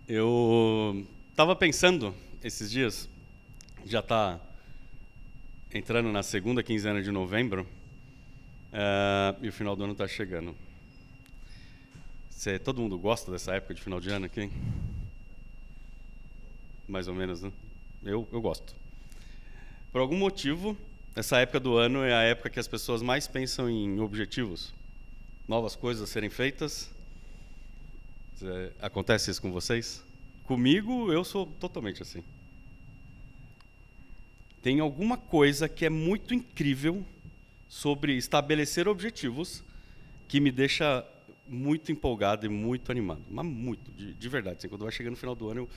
Eu estava pensando esses dias, já está entrando na segunda quinzena de novembro, e o final do ano está chegando. Todo mundo gosta dessa época de final de ano aqui? Mais ou menos, né? Eu gosto. Por algum motivo, essa época do ano é a época que as pessoas mais pensam em objetivos, novas coisas a serem feitas. Acontece isso com vocês? Comigo, eu sou totalmente assim. Tem alguma coisa que é muito incrível sobre estabelecer objetivos que me deixa muito empolgado e muito animado. Mas muito, de verdade. Assim, quando vai chegando no final do ano,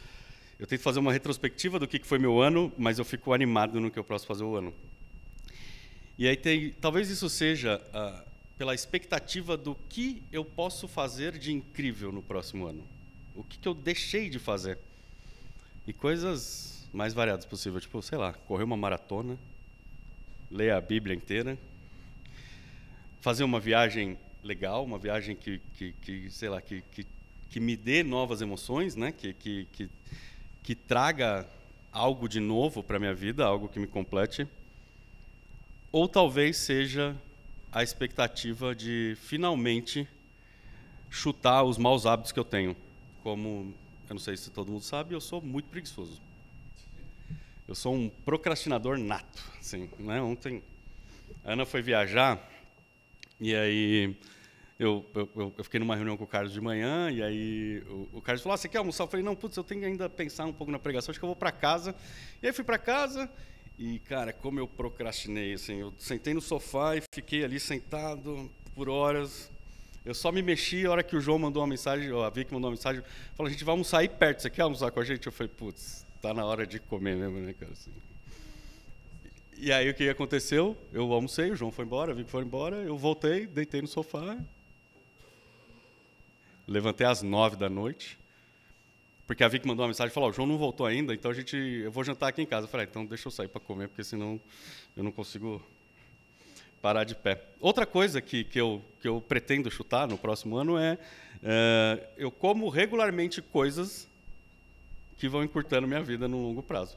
eu tento fazer uma retrospectiva do que foi meu ano, mas eu fico animado no que eu posso fazer o ano. E aí talvez isso seja pela expectativa do que eu posso fazer de incrível no próximo ano. O que eu deixei de fazer. E coisas mais variadas possível, tipo, sei lá, correr uma maratona, ler a Bíblia inteira, fazer uma viagem legal, uma viagem que sei lá, que me dê novas emoções, né? Que traga algo de novo para a minha vida, algo que me complete. Ou talvez seja a expectativa de finalmente chutar os maus hábitos que eu tenho. Como, eu não sei se todo mundo sabe, eu sou muito preguiçoso. Eu sou um procrastinador nato. Assim, né? Ontem a Ana foi viajar e aí eu fiquei numa reunião com o Carlos de manhã e aí o Carlos falou, você quer almoçar? Eu falei, não, putz, eu tenho que ainda pensar um pouco na pregação, acho que eu vou para casa. E aí fui para casa e, cara, como eu procrastinei, assim, eu sentei no sofá e fiquei ali sentado por horas. Eu só me mexi a hora que o João mandou uma mensagem, ou a Vicky mandou uma mensagem, falou, a gente vai almoçar aí perto, você quer almoçar com a gente? Eu falei, putz, tá na hora de comer mesmo, né, cara? Assim. E aí o que aconteceu? Eu almocei, o João foi embora, a Vicky foi embora, eu voltei, deitei no sofá, levantei às 9 da noite, porque a Vicky mandou uma mensagem e falou, o João não voltou ainda, então eu vou jantar aqui em casa. Eu falei, então deixa eu sair para comer, porque senão eu não consigo parar de pé. Outra coisa que eu pretendo chutar no próximo ano eu como regularmente coisas que vão encurtando minha vida no longo prazo.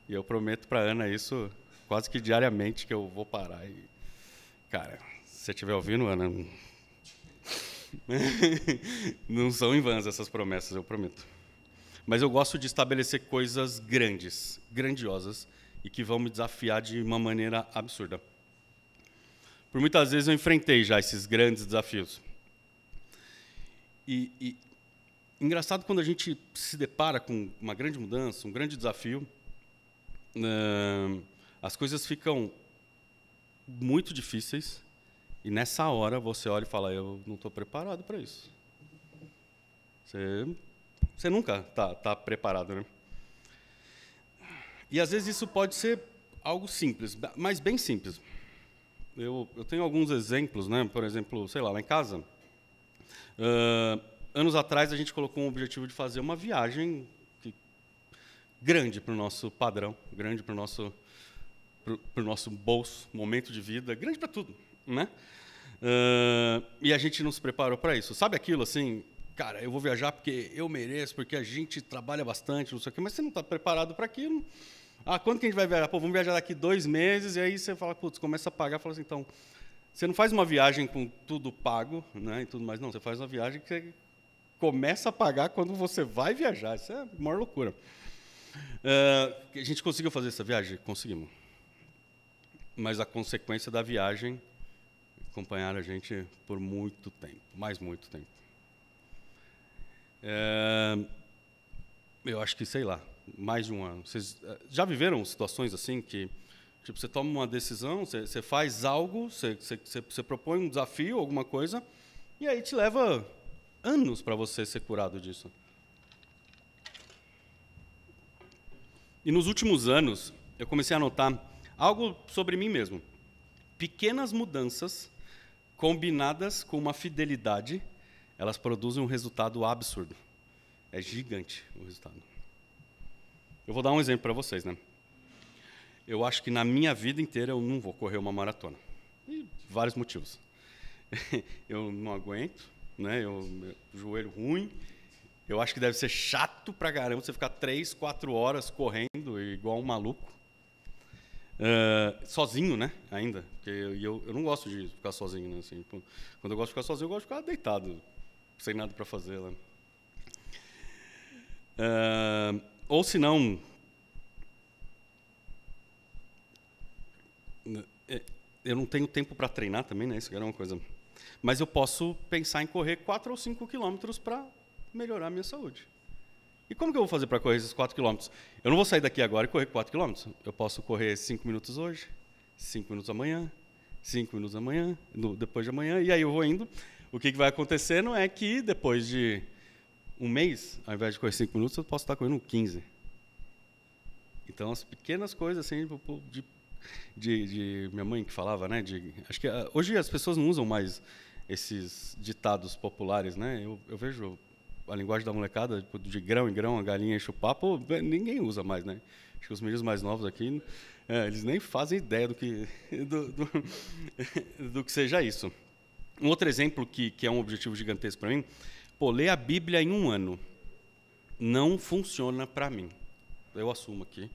E eu prometo para a Ana isso quase que diariamente, que eu vou parar. E, cara, se você estiver ouvindo, Ana, não são em vãs essas promessas, eu prometo. Mas eu gosto de estabelecer coisas grandes, grandiosas, e que vão me desafiar de uma maneira absurda. Por muitas vezes eu enfrentei já esses grandes desafios. E engraçado quando a gente se depara com uma grande mudança, um grande desafio, as coisas ficam muito difíceis e nessa hora você olha e fala, eu não estou preparado para isso. Você nunca está preparado, né? E às vezes isso pode ser algo simples, mas bem simples. Eu tenho alguns exemplos, né? Por exemplo, sei lá em casa, anos atrás a gente colocou um objetivo de fazer uma viagem grande para o nosso padrão, grande para o nosso bolso, momento de vida, grande para tudo, né? E a gente não se preparou para isso. Sabe aquilo assim, cara, eu vou viajar porque eu mereço, porque a gente trabalha bastante, não sei o quê, mas você não está preparado para aquilo. Quando que a gente vai viajar? Pô, vamos viajar daqui 2 meses, e aí você fala, putz, começa a pagar, fala assim, então, você não faz uma viagem com tudo pago, né, e tudo mais, não, você faz uma viagem que você começa a pagar quando você vai viajar, isso é a maior loucura. A gente conseguiu fazer essa viagem? Conseguimos. Mas a consequência da viagem acompanharam a gente por muito tempo, mais muito tempo. Eu acho que, sei lá, mais de um ano. Vocês já viveram situações assim que tipo, você toma uma decisão, você faz algo, você propõe um desafio, alguma coisa, e aí te leva anos para você ser curado disso. E nos últimos anos, eu comecei a notar algo sobre mim mesmo. Pequenas mudanças combinadas com uma fidelidade, elas produzem um resultado absurdo. É gigante o resultado. Eu vou dar um exemplo para vocês, né? Eu acho que na minha vida inteira eu não vou correr uma maratona. E vários motivos. Eu não aguento, né? Joelho ruim, Eu acho que deve ser chato pra caramba você ficar 3, 4 horas correndo igual um maluco. Sozinho, né? Ainda. Porque eu não gosto de ficar sozinho, né? Assim, quando eu gosto de ficar sozinho, eu gosto de ficar deitado, sem nada para fazer lá. Ou se não, eu não tenho tempo para treinar também, né? Isso era uma coisa. Mas eu posso pensar em correr 4 ou 5 quilômetros para melhorar a minha saúde. E como que eu vou fazer para correr esses 4 quilômetros? Eu não vou sair daqui agora e correr 4 quilômetros. Eu posso correr 5 minutos hoje, 5 minutos amanhã, 5 minutos amanhã, depois de amanhã, e aí eu vou indo. O que vai acontecendo é que depois de um mês, ao invés de correr 5 minutos, eu posso estar correndo 15. Então, as pequenas coisas, assim, de minha mãe que falava, né? Acho que hoje as pessoas não usam mais esses ditados populares, né? Eu vejo a linguagem da molecada, de grão em grão, a galinha enche o papo, ninguém usa mais, né? Acho que os meninos mais novos aqui, eles nem fazem ideia do que seja isso. Um outro exemplo que é um objetivo gigantesco para mim, ler a Bíblia em um ano não funciona para mim. Eu assumo aqui,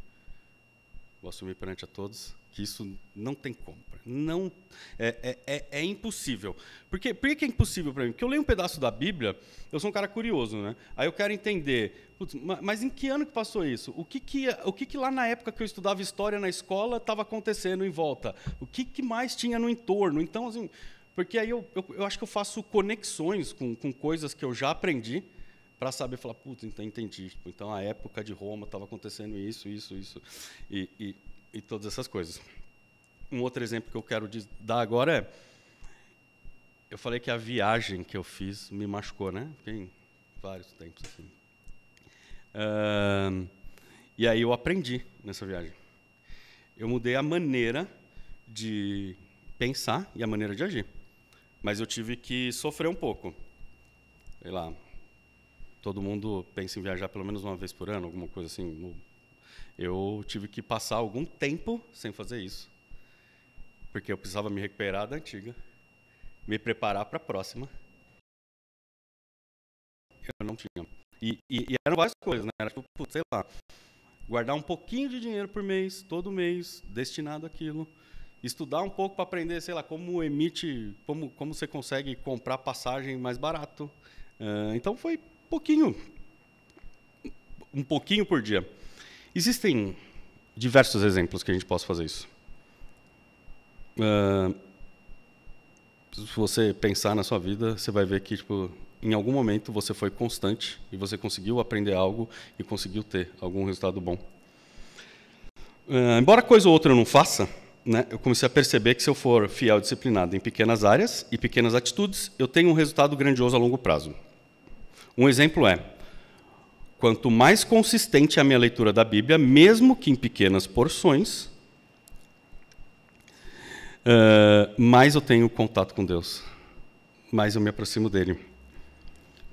vou assumir perante a todos, que isso não tem como. Não, é impossível. Por que é impossível para mim? Porque eu leio um pedaço da Bíblia, eu sou um cara curioso, né? Aí eu quero entender, mas em que ano que passou isso? O que lá na época que eu estudava história na escola estava acontecendo em volta? O que mais tinha no entorno? Então, assim, porque aí eu acho que eu faço conexões com coisas que eu já aprendi para saber falar, então entendi. Então, a época de Roma estava acontecendo isso, e todas essas coisas. Um outro exemplo que eu quero dar agora é, eu falei que a viagem que eu fiz me machucou, né? Tem vários tempos assim. E aí eu aprendi nessa viagem. Eu mudei a maneira de pensar e a maneira de agir. Mas eu tive que sofrer um pouco. Sei lá, todo mundo pensa em viajar pelo menos uma vez por ano, alguma coisa assim. Eu tive que passar algum tempo sem fazer isso. Porque eu precisava me recuperar da antiga, me preparar para a próxima. Eu não tinha. E eram várias coisas, né? Era tipo, sei lá, guardar um pouquinho de dinheiro por mês, todo mês, destinado àquilo. Estudar um pouco para aprender, sei lá, como você consegue comprar passagem mais barato. Então foi um pouquinho por dia. Existem diversos exemplos que a gente possa fazer isso. Se você pensar na sua vida, você vai ver que, em algum momento você foi constante e você conseguiu aprender algo e conseguiu ter algum resultado bom. Embora coisa ou outra eu não faça, né, eu comecei a perceber que se eu for fiel e disciplinado em pequenas áreas e pequenas atitudes, eu tenho um resultado grandioso a longo prazo. Um exemplo é, quanto mais consistente é a minha leitura da Bíblia, mesmo que em pequenas porções, mais eu tenho contato com Deus, mais eu me aproximo dele.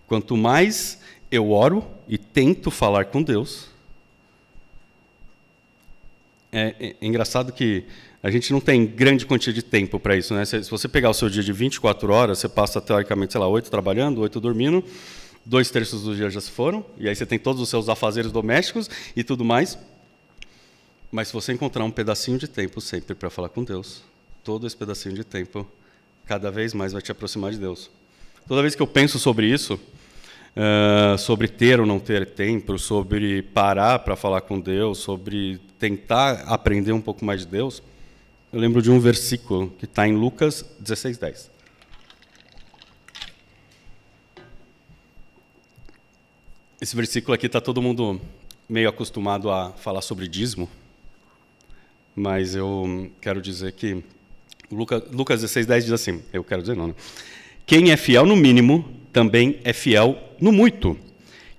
Quanto mais eu oro e tento falar com Deus, é engraçado que a gente não tem grande quantia de tempo para isso, né? Se você pegar o seu dia de 24 horas, você passa, teoricamente, 8 trabalhando, 8 dormindo, 2/3 dos dias já se foram, e aí você tem todos os seus afazeres domésticos e tudo mais. Mas se você encontrar um pedacinho de tempo sempre para falar com Deus, todo esse pedacinho de tempo, cada vez mais vai te aproximar de Deus. Toda vez que eu penso sobre isso, sobre ter ou não ter tempo, sobre parar para falar com Deus, sobre tentar aprender um pouco mais de Deus, eu lembro de um versículo que está em Lucas 16:10. Esse versículo aqui está todo mundo meio acostumado a falar sobre dízimo, mas eu quero dizer que Lucas 16:10 diz assim, eu quero dizer não, né? Quem é fiel no mínimo, também é fiel no muito.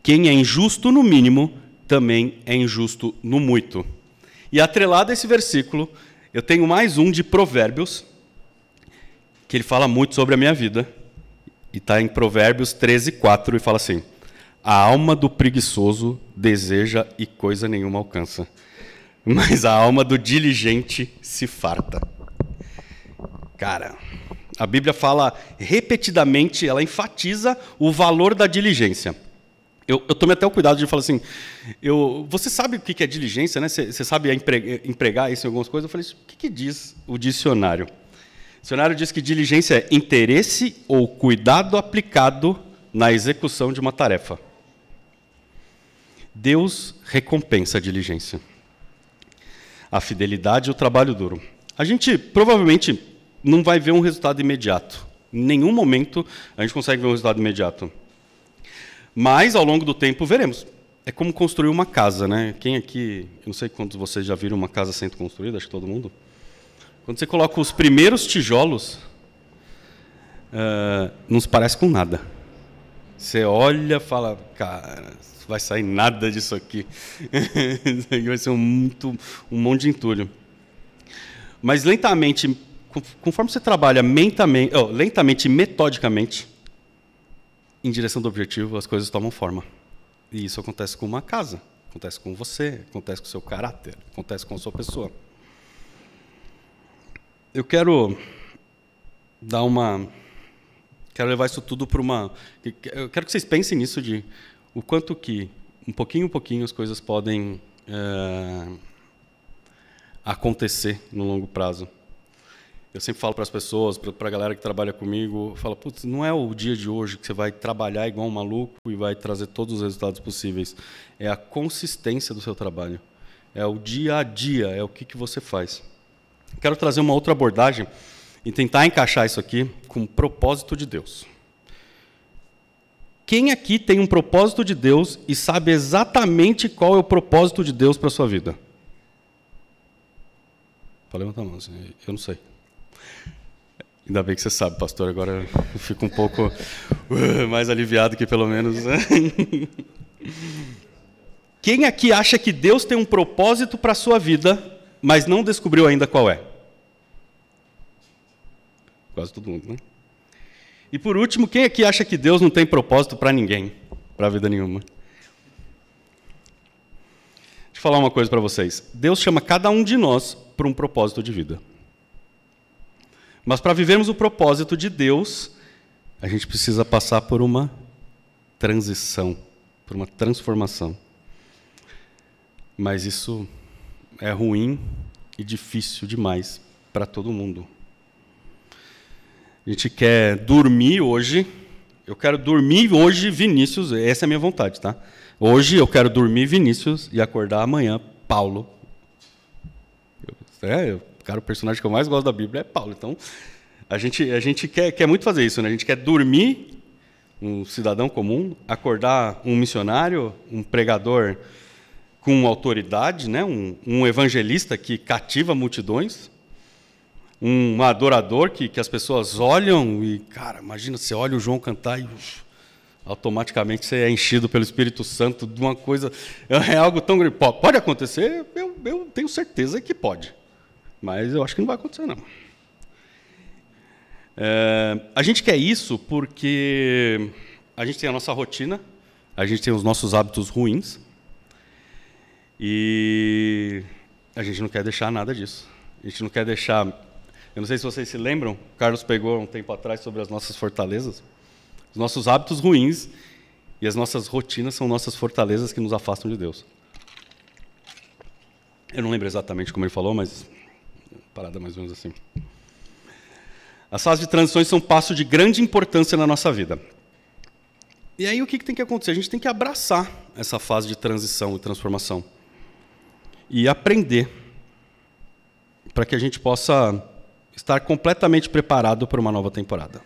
Quem é injusto no mínimo, também é injusto no muito. E atrelado a esse versículo, eu tenho mais um de Provérbios, que ele fala muito sobre a minha vida, e está em Provérbios 13:4, e fala assim, a alma do preguiçoso deseja e coisa nenhuma alcança, mas a alma do diligente se farta. Cara, a Bíblia fala repetidamente, ela enfatiza o valor da diligência. Eu tomei até o cuidado de falar assim, você sabe o que é diligência, né? Você sabe empregar isso em algumas coisas? Eu falei, o que diz o dicionário? O dicionário diz que diligência é interesse ou cuidado aplicado na execução de uma tarefa. Deus recompensa a diligência, a fidelidade e o trabalho duro. A gente provavelmente não vai ver um resultado imediato. Em nenhum momento a gente consegue ver um resultado imediato. Mas, ao longo do tempo, veremos. É como construir uma casa, né? Quem aqui, eu não sei quantos de vocês já viram uma casa sendo construída, acho que todo mundo. Quando você coloca os primeiros tijolos, não se parece com nada. Você olha e fala, cara, não vai sair nada disso aqui. Isso aqui vai ser um monte de entulho. Mas lentamente, conforme você trabalha lentamente e metodicamente, em direção do objetivo, as coisas tomam forma. E isso acontece com uma casa, acontece com você, acontece com o seu caráter, acontece com a sua pessoa. Eu quero levar isso tudo para eu quero que vocês pensem nisso de o quanto que, um pouquinho, as coisas podem acontecer no longo prazo. Eu sempre falo para as pessoas, para a galera que trabalha comigo, falo, putz, não é o dia de hoje que você vai trabalhar igual um maluco e vai trazer todos os resultados possíveis. É a consistência do seu trabalho. É o dia a dia, é o que você faz. Quero trazer uma outra abordagem e tentar encaixar isso aqui com o propósito de Deus. Quem aqui tem um propósito de Deus e sabe exatamente qual é o propósito de Deus para a sua vida? Pode levantar a mão, eu não sei. Ainda bem que você sabe, pastor. Agora eu fico um pouco mais aliviado que pelo menos. Quem aqui acha que Deus tem um propósito para a sua vida, mas não descobriu ainda qual é? Quase todo mundo, né? E por último, quem aqui acha que Deus não tem propósito para ninguém, para a vida nenhuma? Deixa eu falar uma coisa para vocês. Deus chama cada um de nós para um propósito de vida. Mas para vivermos o propósito de Deus, a gente precisa passar por uma transição, por uma transformação. Mas isso é ruim e difícil demais para todo mundo. A gente quer dormir hoje. Eu quero dormir hoje, Vinícius. Essa é a minha vontade, tá? Hoje eu quero dormir, Vinícius, e acordar amanhã, Paulo. Cara, o personagem que eu mais gosto da Bíblia é Paulo. Então, a gente quer muito fazer isso, né? A gente quer dormir, um cidadão comum, acordar um missionário, um pregador com autoridade, né? Um evangelista que cativa multidões, um adorador que as pessoas olham e, cara, imagina, você olha o João cantar e automaticamente você é enchido pelo Espírito Santo de uma coisa... É algo tão grande. Pode acontecer? Eu tenho certeza que pode. Mas eu acho que não vai acontecer, não. A gente quer isso porque a gente tem a nossa rotina, a gente tem os nossos hábitos ruins e a gente não quer deixar nada disso. A gente não quer deixar... Eu não sei se vocês se lembram, o Carlos pegou um tempo atrás sobre as nossas fortalezas. Os nossos hábitos ruins e as nossas rotinas são nossas fortalezas que nos afastam de Deus. Eu não lembro exatamente como ele falou, mas... parada mais ou menos assim. As fases de transições são um passo de grande importância na nossa vida. E aí o que tem que acontecer? A gente tem que abraçar essa fase de transição e transformação. E aprender para que a gente possa estar completamente preparado para uma nova temporada.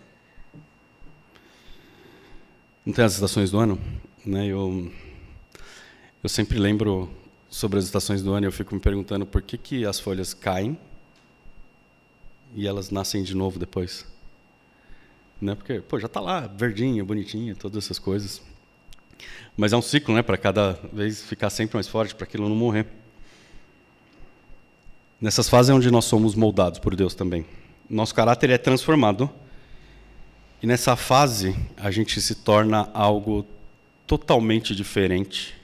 Não tem as estações do ano? Né? Eu sempre lembro sobre as estações do ano e eu fico me perguntando por que as folhas caem e elas nascem de novo depois. Né? Porque já está lá, verdinha, bonitinha, todas essas coisas. Mas é um ciclo, né? Para cada vez ficar sempre mais forte, para aquilo não morrer. Nessas fases é onde nós somos moldados por Deus também. Nosso caráter é transformado. E nessa fase, a gente se torna algo totalmente diferente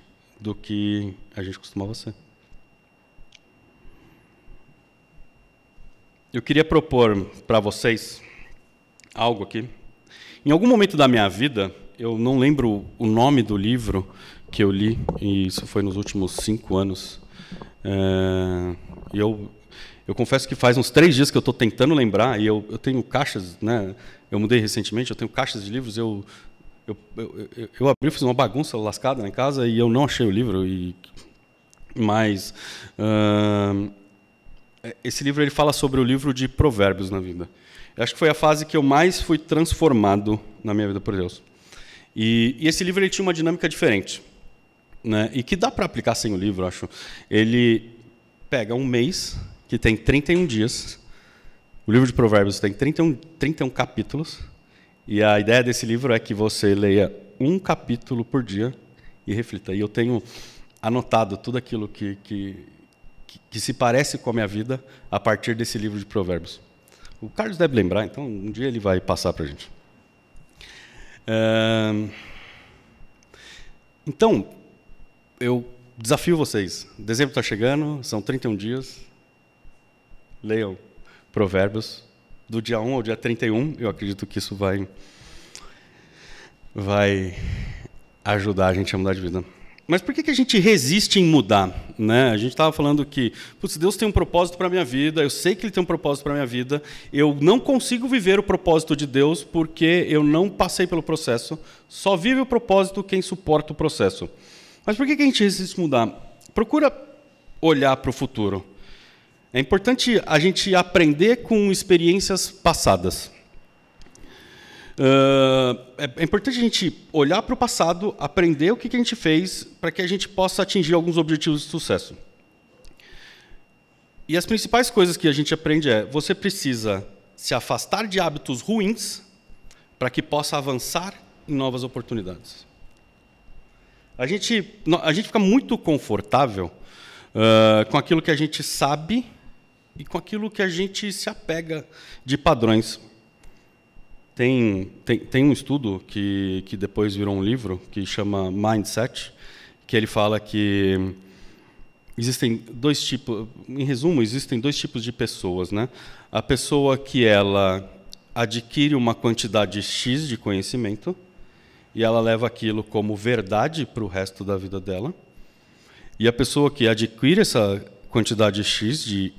do que a gente costumava ser. Eu queria propor para vocês algo aqui. Em algum momento da minha vida, eu não lembro o nome do livro que eu li, e isso foi nos últimos 5 anos. E eu confesso que faz uns 3 dias que eu estou tentando lembrar, e eu tenho caixas, né? Eu mudei recentemente, eu tenho caixas de livros, eu abri, fiz uma bagunça lascada em casa e eu não achei o livro. Mas esse livro ele fala sobre o livro de Provérbios na vida. Eu acho que foi a fase que eu mais fui transformado na minha vida por Deus. E esse livro ele tinha uma dinâmica diferente, né? E que dá para aplicar sem o livro, eu acho. Ele pega um mês que tem 31 dias. O livro de Provérbios tem 31 capítulos. E a ideia desse livro é que você leia um capítulo por dia e reflita. E eu tenho anotado tudo aquilo que se parece com a minha vida a partir desse livro de Provérbios. O Carlos deve lembrar, então um dia ele vai passar para a gente. Então, eu desafio vocês. Dezembro está chegando, são 31 dias. Leiam Provérbios. Do dia 1 ao dia 31, eu acredito que isso vai ajudar a gente a mudar de vida. Mas por que a gente resiste em mudar? Né? A gente estava falando que Deus tem um propósito para a minha vida, eu sei que Ele tem um propósito para a minha vida, eu não consigo viver o propósito de Deus porque eu não passei pelo processo, só vive o propósito quem suporta o processo. Mas por que a gente resiste a mudar? Procura olhar para o futuro. É importante a gente aprender com experiências passadas. É importante a gente olhar para o passado, aprender o que a gente fez, para que a gente possa atingir alguns objetivos de sucesso. E as principais coisas que a gente aprende você precisa se afastar de hábitos ruins para que possa avançar em novas oportunidades. A gente fica muito confortável com aquilo que a gente sabe e com aquilo que a gente se apega de padrões. Tem um estudo que depois virou um livro, que chama Mindset, que ele fala que existem 2 tipos, em resumo, existem 2 tipos de pessoas, né? A pessoa que ela adquire uma quantidade X de conhecimento e ela leva aquilo como verdade para o resto da vida dela. E a pessoa que adquire essa quantidade X de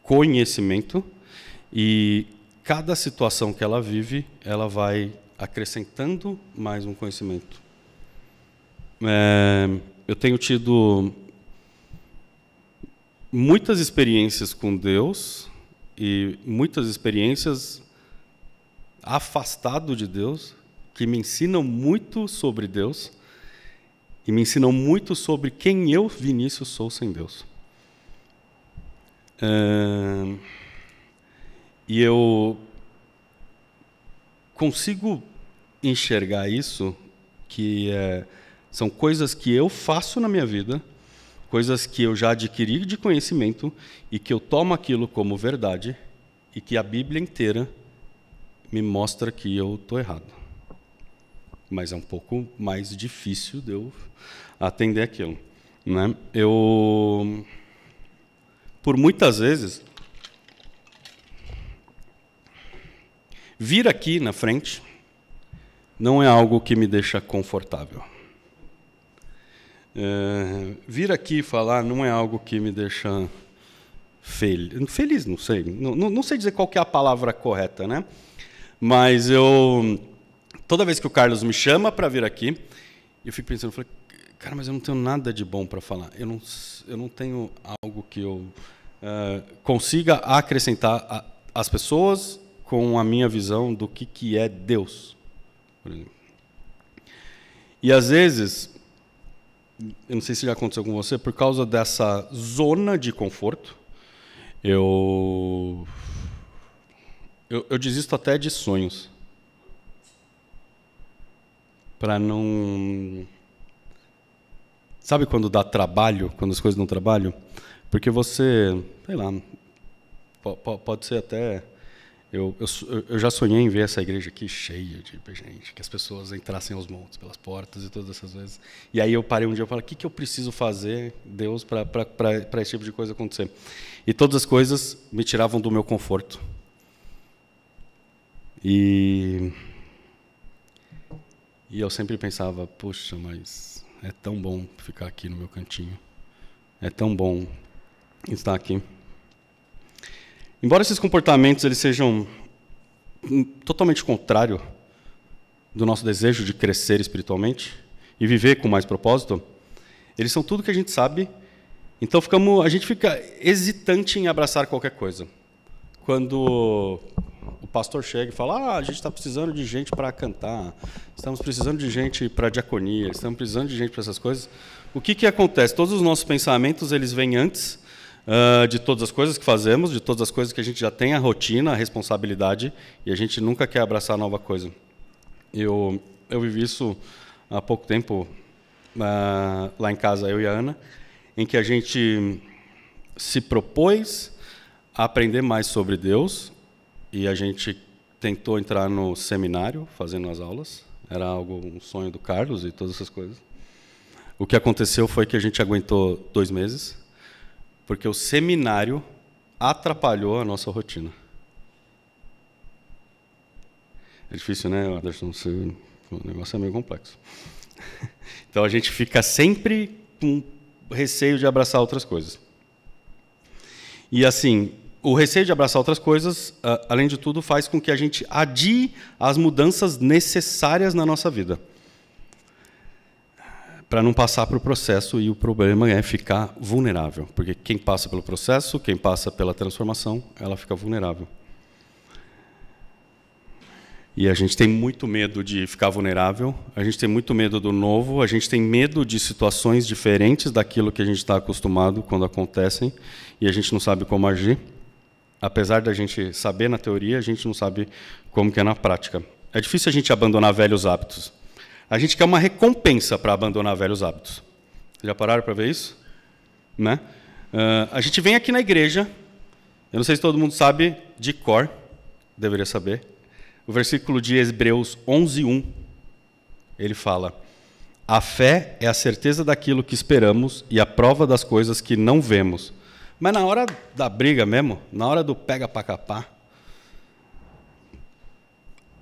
conhecimento e cada situação que ela vive, ela vai acrescentando mais um conhecimento. Eu tenho tido muitas experiências com Deus e muitas experiências afastado de Deus, que me ensinam muito sobre Deus e me ensinam muito sobre quem eu, Vinícius, sou sem Deus. E eu consigo enxergar isso, que são coisas que eu faço na minha vida, coisas que eu já adquiri de conhecimento e que eu tomo aquilo como verdade e que a Bíblia inteira me mostra que eu estou errado. Mas é um pouco mais difícil de eu atender aquilo, né? Por muitas vezes, vir aqui na frente não é algo que me deixa confortável. Vir aqui falar não é algo que me deixa feliz, não sei. Não sei dizer qual que é a palavra correta, né? Mas toda vez que o Carlos me chama para vir aqui, eu fico pensando, cara, mas eu não tenho nada de bom para falar. Eu não tenho algo que eu consiga acrescentar às pessoas com a minha visão do que é Deus, por exemplo. E às vezes, eu não sei se já aconteceu com você, por causa dessa zona de conforto, eu desisto até de sonhos. Para não... Sabe quando dá trabalho, quando as coisas não trabalham? Porque você, sei lá, pode ser até... Eu já sonhei em ver essa igreja aqui cheia de gente, que as pessoas entrassem aos montes pelas portas e todas essas vezes. E aí eu parei um dia e falei, o que eu preciso fazer, Deus, para esse tipo de coisa acontecer? E todas as coisas me tiravam do meu conforto. E E eu sempre pensava, puxa, mas é tão bom ficar aqui no meu cantinho. É tão bom estar aqui. Embora esses comportamentos eles sejam totalmente contrários do nosso desejo de crescer espiritualmente e viver com mais propósito, eles são tudo que a gente sabe. Então a gente fica hesitante em abraçar qualquer coisa. Quando o pastor chega e fala, a gente está precisando de gente para cantar, estamos precisando de gente para diaconia, estamos precisando de gente para essas coisas, o que acontece? Todos os nossos pensamentos eles vêm antes de todas as coisas que fazemos, de todas as coisas que a gente já tem a rotina, a responsabilidade, e a gente nunca quer abraçar nova coisa. Eu vivi isso há pouco tempo lá em casa, eu e a Ana, em que a gente se propôs a aprender mais sobre Deus e a gente tentou entrar no seminário, fazendo as aulas. Era um sonho do Carlos e todas essas coisas. O que aconteceu foi que a gente aguentou 2 meses, porque o seminário atrapalhou a nossa rotina. É difícil, né, Anderson? O negócio é meio complexo. Então a gente fica sempre com receio de abraçar outras coisas. E assim, o receio de abraçar outras coisas, além de tudo, faz com que a gente adie as mudanças necessárias na nossa vida, para não passar para o processo, e o problema é ficar vulnerável, porque quem passa pelo processo, quem passa pela transformação, ela fica vulnerável. E a gente tem muito medo de ficar vulnerável, a gente tem muito medo do novo, a gente tem medo de situações diferentes daquilo que a gente está acostumado quando acontecem, e a gente não sabe como agir. Apesar da gente saber na teoria, a gente não sabe como que é na prática. É difícil a gente abandonar velhos hábitos. A gente quer uma recompensa para abandonar velhos hábitos. Já pararam para ver isso? Né? A gente vem aqui na igreja, eu não sei se todo mundo sabe de cor, deveria saber, o versículo de Hebreus 11:1, ele fala, a fé é a certeza daquilo que esperamos e a prova das coisas que não vemos. Mas na hora da briga mesmo, na hora do pega pra capar,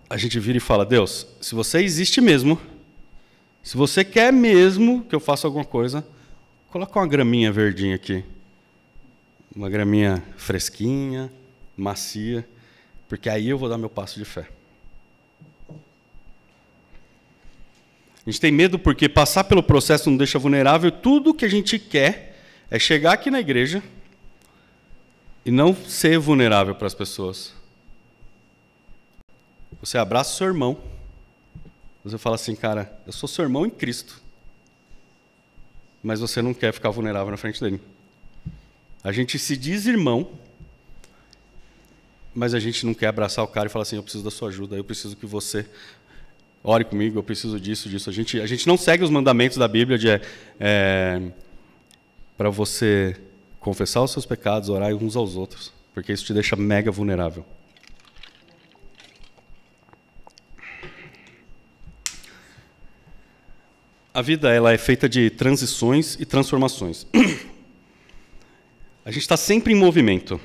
a gente vira e fala, Deus, se você existe mesmo, se você quer mesmo que eu faça alguma coisa, coloca uma graminha verdinha aqui. Uma graminha fresquinha, macia, porque aí eu vou dar meu passo de fé. A gente tem medo porque passar pelo processo não deixa vulnerável. Tudo que a gente quer é chegar aqui na igreja e não ser vulnerável para as pessoas. Você abraça o seu irmão. Você fala assim, cara, eu sou seu irmão em Cristo. Mas você não quer ficar vulnerável na frente dele. A gente se diz irmão, mas a gente não quer abraçar o cara e falar assim, eu preciso da sua ajuda, eu preciso que você ore comigo, eu preciso disso. A gente não segue os mandamentos da Bíblia de para você confessar os seus pecados, orar uns aos outros, porque isso te deixa mega vulnerável. A vida ela é feita de transições e transformações. A gente está sempre em movimento.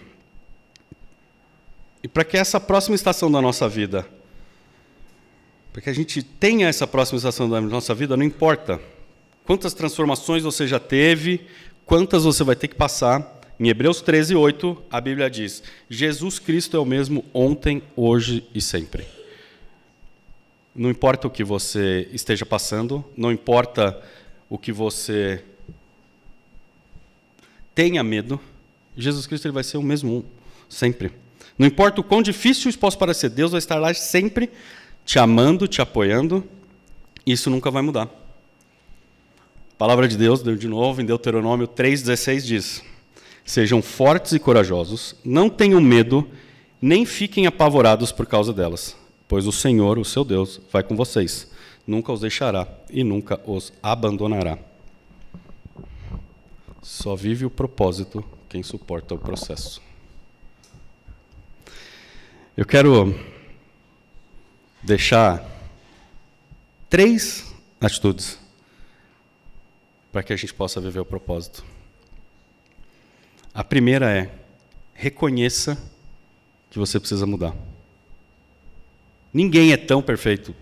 E para que essa próxima estação da nossa vida, para que a gente tenha essa próxima estação da nossa vida, não importa quantas transformações você já teve, quantas você vai ter que passar. Em Hebreus 13:8, a Bíblia diz, Jesus Cristo é o mesmo ontem, hoje e sempre. Não importa o que você esteja passando, não importa o que você tenha medo, Jesus Cristo ele vai ser o mesmo sempre. Não importa o quão difícil isso possa parecer, Deus vai estar lá sempre te amando, te apoiando, e isso nunca vai mudar. A palavra de Deus, de novo, em Deuteronômio 3,16 diz, sejam fortes e corajosos, não tenham medo, nem fiquem apavorados por causa delas. Pois o Senhor, o seu Deus, vai com vocês, nunca os deixará e nunca os abandonará. Só vive o propósito quem suporta o processo. Eu quero deixar 3 atitudes para que a gente possa viver o propósito. A primeira é, reconheça que você precisa mudar. Ninguém é tão perfeito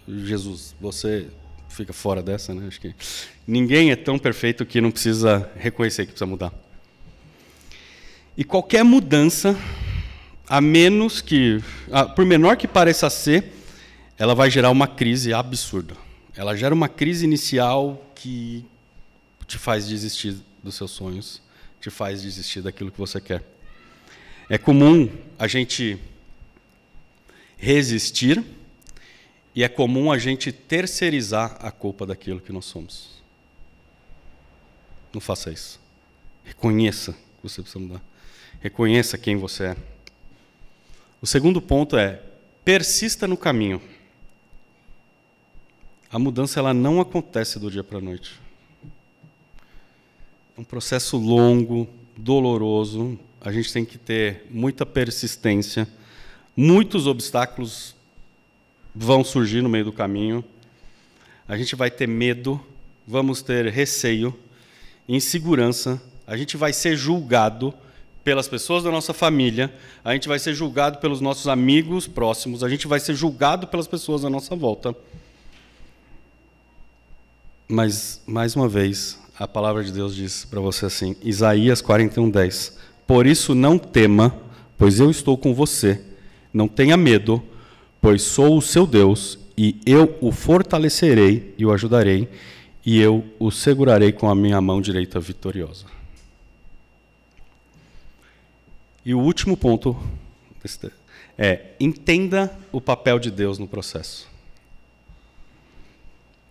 Jesus, você fica fora dessa, né? Acho que ninguém é tão perfeito que não precisa reconhecer que precisa mudar. E qualquer mudança, a menos que, por menor que pareça ser, ela vai gerar uma crise absurda. Ela gera uma crise inicial que te faz desistir dos seus sonhos, te faz desistir daquilo que você quer. É comum a gente resistir e é comum a gente terceirizar a culpa daquilo que nós somos. Não faça isso. Reconheça que você precisa mudar. Reconheça quem você é. O segundo ponto é: persista no caminho. A mudança ela não acontece do dia para a noite. É um processo longo, doloroso. A gente tem que ter muita persistência. Muitos obstáculos vão surgir no meio do caminho. A gente vai ter medo, vamos ter receio, insegurança. A gente vai ser julgado pelas pessoas da nossa família. A gente vai ser julgado pelos nossos amigos próximos. A gente vai ser julgado pelas pessoas à nossa volta. Mas, mais uma vez, a palavra de Deus diz para você assim, Isaías 41:10. Por isso não tema, pois eu estou com você. Não tenha medo, pois sou o seu Deus, e eu o fortalecerei e o ajudarei, e eu o segurarei com a minha mão direita vitoriosa. E o último ponto é: entenda o papel de Deus no processo.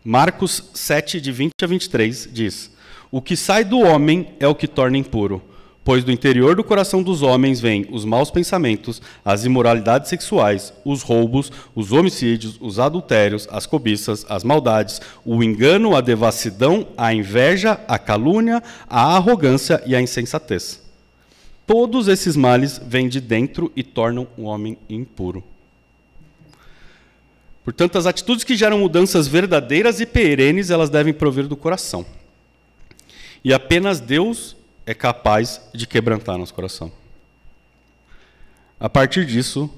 Marcos 7, de 20 a 23, diz: o que sai do homem é o que torna impuro, pois do interior do coração dos homens vêm os maus pensamentos, as imoralidades sexuais, os roubos, os homicídios, os adultérios, as cobiças, as maldades, o engano, a devassidão, a inveja, a calúnia, a arrogância e a insensatez. Todos esses males vêm de dentro e tornam o homem impuro. Portanto, as atitudes que geram mudanças verdadeiras e perenes, elas devem provir do coração. E apenas Deus é capaz de quebrantar nosso coração. A partir disso,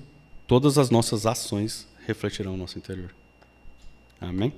todas as nossas ações refletirão o nosso interior. Amém?